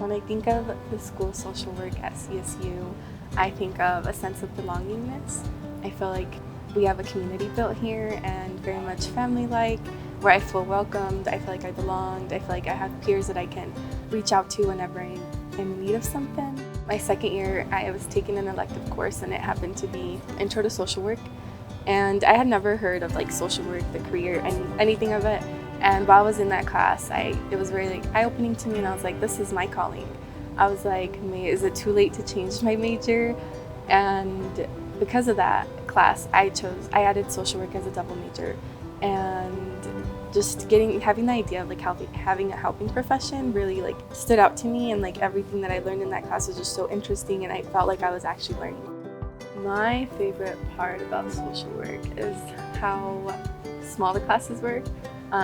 When I think of the school social work at CSU, I think of a sense of belongingness. I feel like we have a community built here and very much family-like, where I feel welcomed, I feel like I belonged, I feel like I have peers that I can reach out to whenever I'm in need of something. My second year, I was taking an elective course and it happened to be Intro to Social Work. And I had never heard of like social work, the career, anything of it. And while I was in that class, it was very like eye-opening to me, and I was like, this is my calling. I was like, is it too late to change my major? And because of that class, I added social work as a double major. And just having the idea of like having a helping profession really like stood out to me, and like everything that I learned in that class was just so interesting, and I felt like I was actually learning. My favorite part about social work is how small the classes were,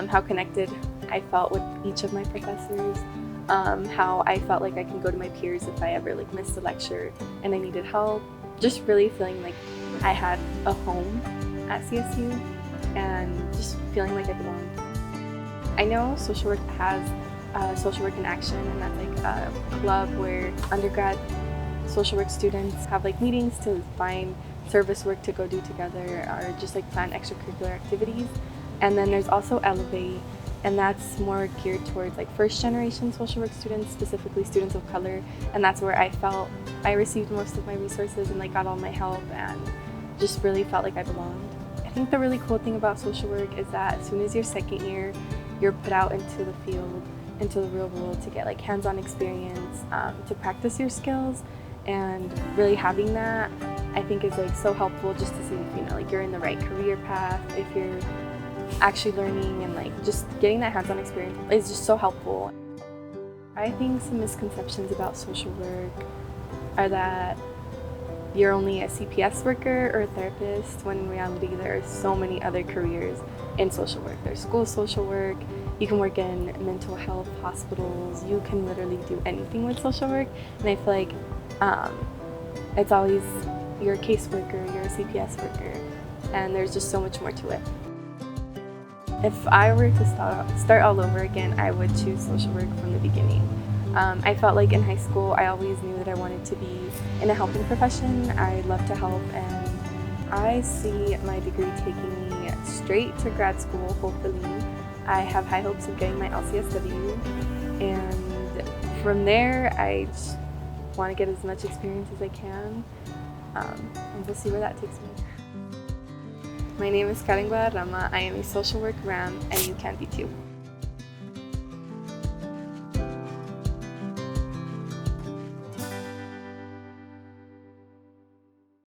how connected I felt with each of my professors, how I felt like I can go to my peers if I ever like missed a lecture and I needed help. Just really feeling like I had a home at CSU and just feeling like I belonged. I know social work has Social Work in Action, and that's like a club where undergrad social work students have like meetings to find service work to go do together, or just like plan extracurricular activities. And then there's also Elevate, and that's more geared towards like first generation social work students, specifically students of color. And that's where I felt I received most of my resources and like got all my help and just really felt like I belonged. I think the really cool thing about social work is that as soon as your second year, you're put out into the field, into the real world to get like hands-on experience, to practice your skills. And really having that, I think, is like so helpful just to see if like you're in the right career path, if you're actually learning, and like just getting that hands-on experience is just so helpful. I think some misconceptions about social work are that you're only a CPS worker or a therapist, when in reality there are so many other careers in social work. There's school social work, you can work in mental health hospitals, you can literally do anything with social work. And I feel like it's always, you're a caseworker, you're a CPS worker, and there's just so much more to it. If I were to start all over again, I would choose social work from the beginning. I felt like in high school, I always knew that I wanted to be in a helping profession. I love to help, and I see my degree taking me straight to grad school, hopefully. I have high hopes of getting my LCSW, and from there, I just want to get as much experience as I can, and we'll see where that takes me. My name is Guadarrama. I am a social work RAM, and you can be too.